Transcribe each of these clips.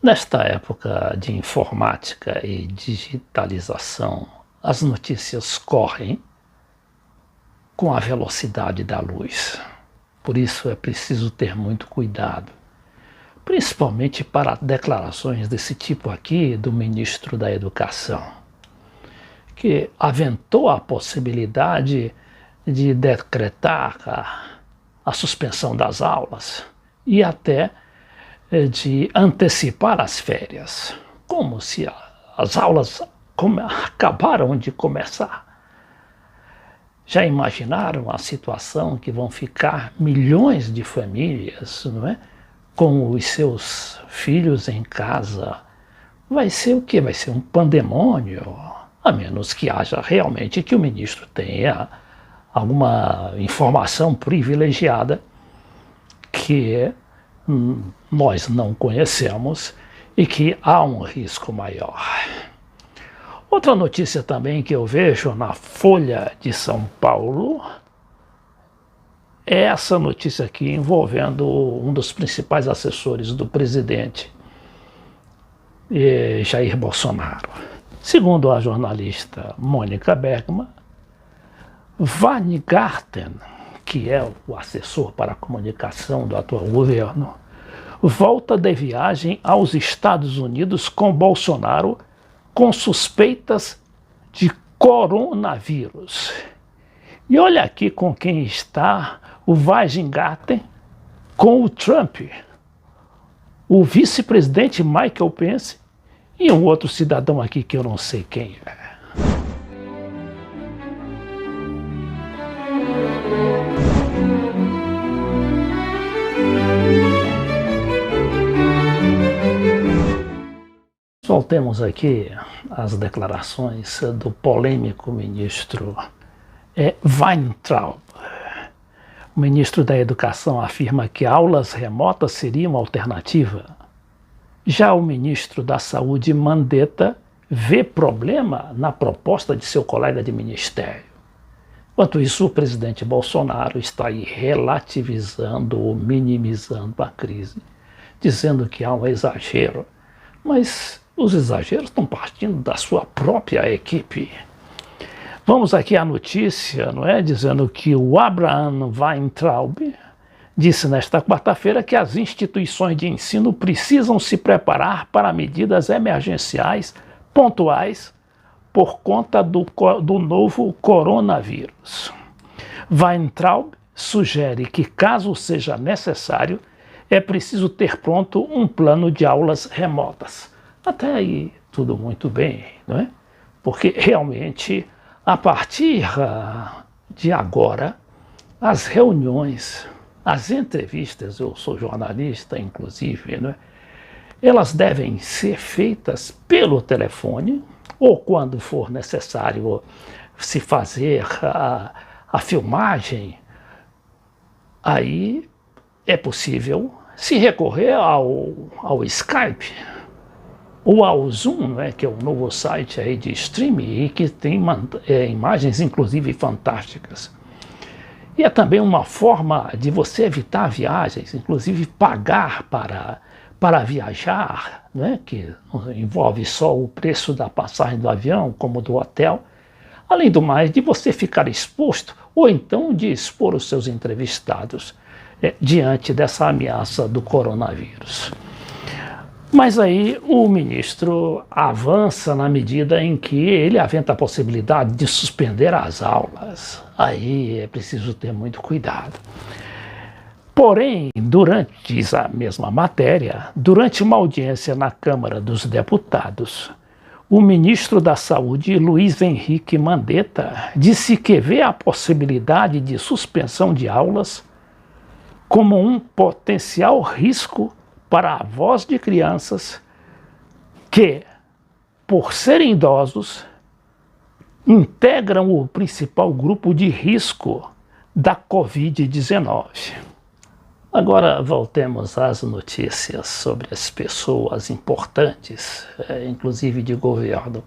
Nesta época de informática e digitalização, as notícias correm com a velocidade da luz. Por isso é preciso ter muito cuidado, principalmente para declarações desse tipo aqui do ministro da Educação, que aventou a possibilidade de decretar a suspensão das aulas e até de antecipar as férias, como se as aulas acabaram de começar. Já imaginaram a situação que vão ficar milhões de famílias, não é? Com os seus filhos em casa? Vai ser o quê? Vai ser um pandemônio, a menos que haja realmente que o ministro tenha alguma informação privilegiada que nós não conhecemos e que há um risco maior. Outra notícia também que eu vejo na Folha de São Paulo é essa notícia aqui envolvendo um dos principais assessores do presidente, Jair Bolsonaro. Segundo a jornalista Mônica Bergman, Weingarten, que é o assessor para a comunicação do atual governo, volta de viagem aos Estados Unidos com Bolsonaro com suspeitas de coronavírus. E olha aqui com quem está o Weingarten, com o Trump, o vice-presidente Michael Pence e um outro cidadão aqui que eu não sei quem é. Voltemos aqui às declarações do polêmico ministro Weintraub. O ministro da Educação afirma que aulas remotas seriam uma alternativa. Já o ministro da Saúde, Mandetta, vê problema na proposta de seu colega de ministério. Enquanto isso, o presidente Bolsonaro está aí relativizando ou minimizando a crise, dizendo que há um exagero. Mas os exageros estão partindo da sua própria equipe. Vamos aqui à notícia, não é? Dizendo que o Abraham Weintraub disse nesta quarta-feira que as instituições de ensino precisam se preparar para medidas emergenciais pontuais por conta do novo coronavírus. Weintraub sugere que, caso seja necessário, é preciso ter pronto um plano de aulas remotas. Até aí tudo muito bem, não é? Porque realmente, a partir de agora, as reuniões, as entrevistas, eu sou jornalista inclusive, não é? Elas devem ser feitas pelo telefone ou quando for necessário se fazer a filmagem, aí é possível se recorrer ao Skype ou ao Zoom, né, que é um novo site aí de streaming e que tem imagens inclusive fantásticas. E é também uma forma de você evitar viagens, inclusive pagar para viajar, né, que envolve só o preço da passagem do avião, como do hotel, além do mais de você ficar exposto ou então de expor os seus entrevistados diante dessa ameaça do coronavírus. Mas aí o ministro avança na medida em que ele aventa a possibilidade de suspender as aulas. Aí é preciso ter muito cuidado. Porém, durante a mesma matéria, durante uma audiência na Câmara dos Deputados, o ministro da Saúde, Luiz Henrique Mandetta, disse que vê a possibilidade de suspensão de aulas como um potencial risco para avós de crianças que, por serem idosos, integram o principal grupo de risco da Covid-19. Agora voltemos às notícias sobre as pessoas importantes, inclusive de governo,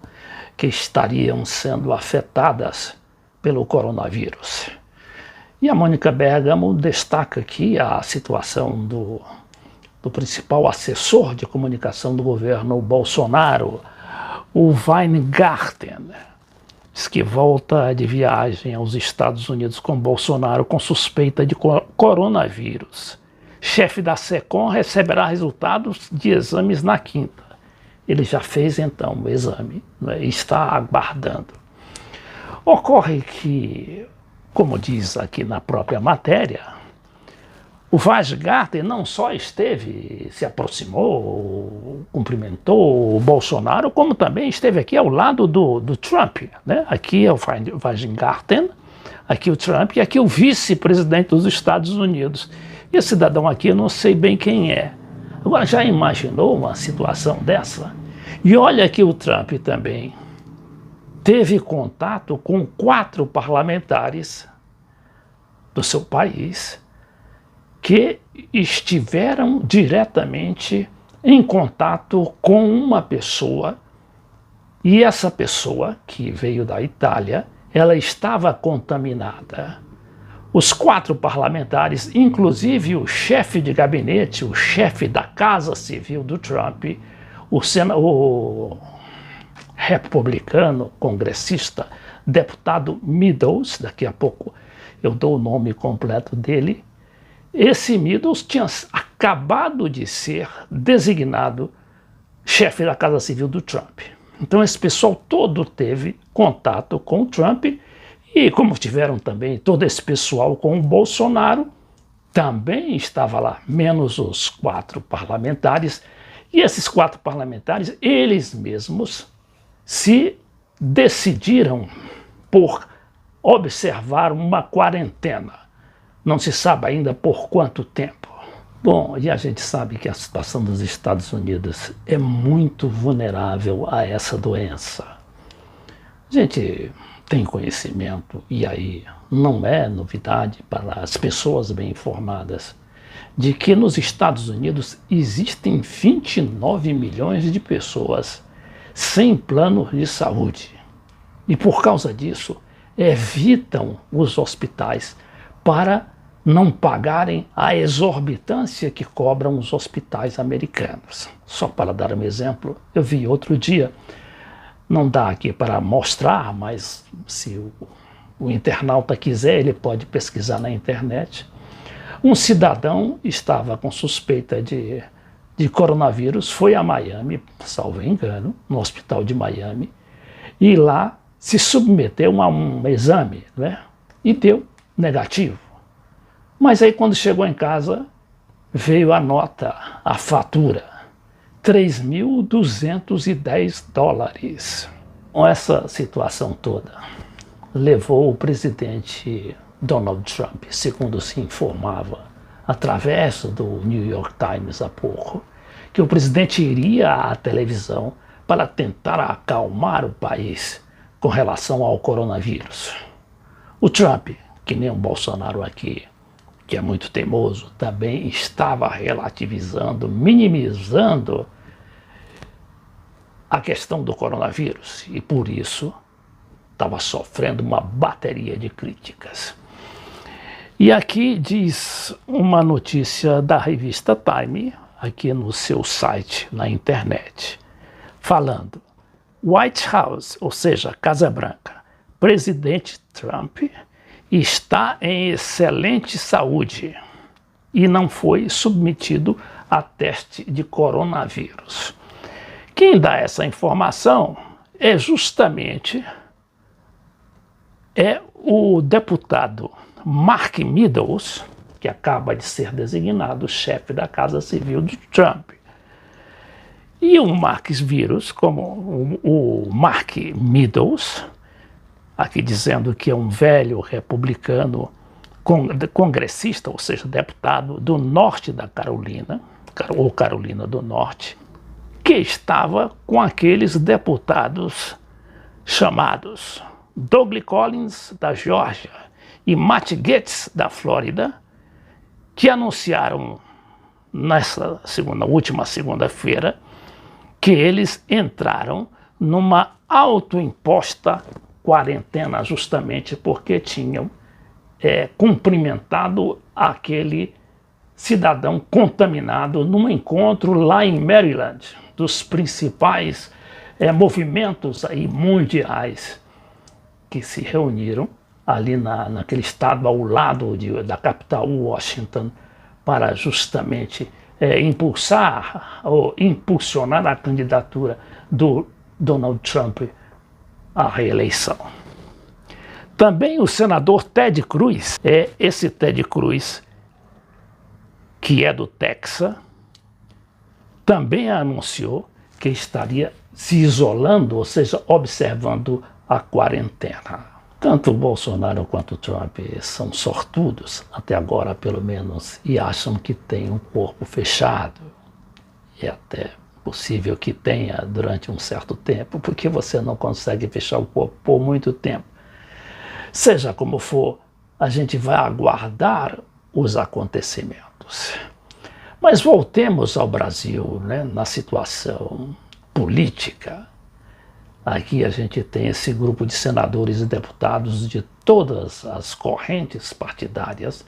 que estariam sendo afetadas pelo coronavírus. E a Mônica Bergamo destaca aqui a situação do do principal assessor de comunicação do governo Bolsonaro, o Weingarten, diz que volta de viagem aos Estados Unidos com Bolsonaro com suspeita de coronavírus. Chefe da SECOM receberá resultados de exames na quinta. Ele já fez então o exame, né, e está aguardando. Ocorre que, como diz aqui na própria matéria, o Weingarten não só se aproximou, cumprimentou o Bolsonaro, como também esteve aqui ao lado do Trump, né? Aqui é o Weingarten, aqui o Trump e aqui o vice-presidente dos Estados Unidos. E esse cidadão aqui eu não sei bem quem é. Agora, já imaginou uma situação dessa? E olha que o Trump também teve contato com 4 parlamentares do seu país que estiveram diretamente em contato com uma pessoa, e essa pessoa, que veio da Itália, ela estava contaminada. Os 4 parlamentares, inclusive o chefe de gabinete, o chefe da Casa Civil do Trump, o republicano, congressista, deputado Meadows, daqui a pouco eu dou o nome completo dele. Esse Meadows tinha acabado de ser designado chefe da Casa Civil do Trump. Então esse pessoal todo teve contato com o Trump e, como tiveram também todo esse pessoal com o Bolsonaro, também estava lá, menos os 4 parlamentares. E esses 4 parlamentares, eles mesmos se decidiram por observar uma quarentena. Não se sabe ainda por quanto tempo. Bom, e a gente sabe que a situação dos Estados Unidos é muito vulnerável a essa doença. A gente tem conhecimento, e aí não é novidade para as pessoas bem informadas, de que nos Estados Unidos existem 29 milhões de pessoas sem plano de saúde. E por causa disso, evitam os hospitais para não pagarem a exorbitância que cobram os hospitais americanos. Só para dar um exemplo, eu vi outro dia, não dá aqui para mostrar, mas se o internauta quiser, ele pode pesquisar na internet. Um cidadão estava com suspeita de coronavírus, foi a Miami, salvo engano, no hospital de Miami, e lá se submeteu a um exame, né? E deu negativo. Mas aí quando chegou em casa, veio a nota, a fatura, $3.210. Com essa situação toda, levou o presidente Donald Trump, segundo se informava, através do New York Times há pouco, que o presidente iria à televisão para tentar acalmar o país com relação ao coronavírus. O Trump, que nem o Bolsonaro aqui, que é muito teimoso, também estava relativizando, minimizando a questão do coronavírus e, por isso, estava sofrendo uma bateria de críticas. E aqui diz uma notícia da revista Time, aqui no seu site, na internet, falando: White House, ou seja, Casa Branca, presidente Trump está em excelente saúde e não foi submetido a teste de coronavírus. Quem dá essa informação é justamente o deputado Mark Meadows, que acaba de ser designado chefe da Casa Civil de Trump. E o Mark Meadows, aqui dizendo que é um velho republicano congressista, ou seja, deputado do norte da Carolina, ou Carolina do Norte, que estava com aqueles deputados chamados Doug Collins, da Geórgia, e Matt Gaetz, da Flórida, que anunciaram nessa última segunda-feira que eles entraram numa autoimposta quarentena, justamente porque tinham cumprimentado aquele cidadão contaminado num encontro lá em Maryland, dos principais movimentos aí mundiais que se reuniram ali naquele estado ao lado da capital Washington para justamente impulsar ou impulsionar a candidatura do Donald Trump à reeleição. Também o senador Ted Cruz, esse Ted Cruz, que é do Texas, também anunciou que estaria se isolando, ou seja, observando a quarentena. Tanto o Bolsonaro quanto o Trump são sortudos, até agora pelo menos, e acham que tem um corpo fechado. É até possível que tenha durante um certo tempo, porque você não consegue fechar o corpo por muito tempo. Seja como for, a gente vai aguardar os acontecimentos. Mas voltemos ao Brasil, né, na situação política. Aqui a gente tem esse grupo de senadores e deputados de todas as correntes partidárias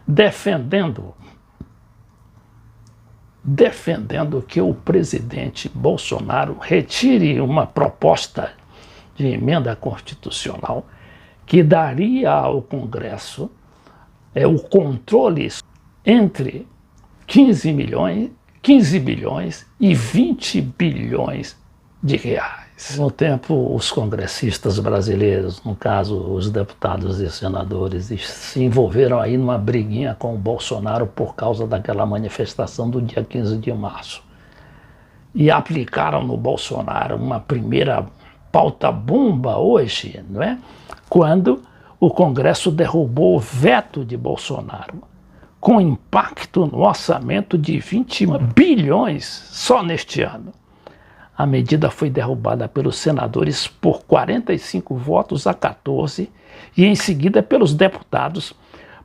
defendendo que o presidente Bolsonaro retire uma proposta de emenda constitucional que daria ao Congresso o controle entre 15 bilhões e 20 bilhões de reais. No tempo, os congressistas brasileiros, no caso os deputados e senadores, se envolveram aí numa briguinha com o Bolsonaro por causa daquela manifestação do dia 15 de março. E aplicaram no Bolsonaro uma primeira pauta-bomba hoje, não é? Quando o Congresso derrubou o veto de Bolsonaro, com impacto no orçamento de 20 bilhões só neste ano. A medida foi derrubada pelos senadores por 45 votos a 14 e em seguida pelos deputados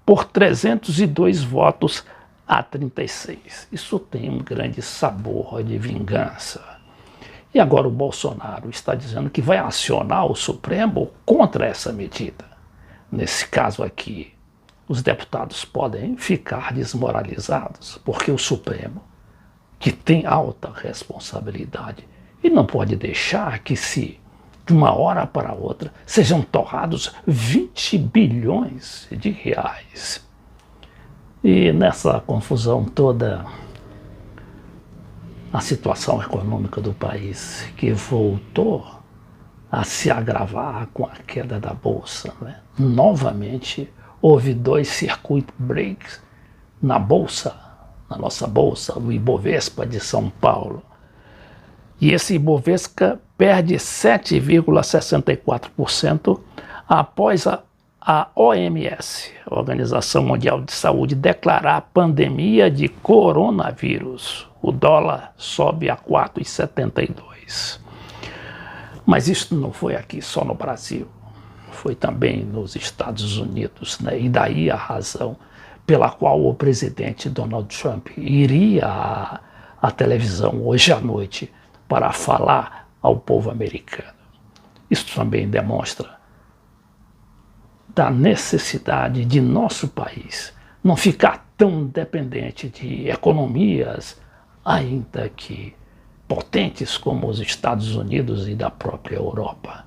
por 302 votos a 36. Isso tem um grande sabor de vingança. E agora o Bolsonaro está dizendo que vai acionar o Supremo contra essa medida. Nesse caso aqui, os deputados podem ficar desmoralizados, porque o Supremo, que tem alta responsabilidade, e não pode deixar que de uma hora para outra, sejam torrados 20 bilhões de reais. E nessa confusão toda, a situação econômica do país, que voltou a se agravar com a queda da Bolsa, né? Novamente, houve 2 circuit breaks na Bolsa, na nossa Bolsa, o Ibovespa de São Paulo. E esse Ibovespa perde 7,64% após a OMS, a Organização Mundial de Saúde, declarar pandemia de coronavírus. O dólar sobe a 4,72. Mas isso não foi aqui só no Brasil, foi também nos Estados Unidos, né? E daí a razão pela qual o presidente Donald Trump iria à televisão hoje à noite para falar ao povo americano. Isso também demonstra da necessidade de nosso país não ficar tão dependente de economias, ainda que potentes como os Estados Unidos e da própria Europa.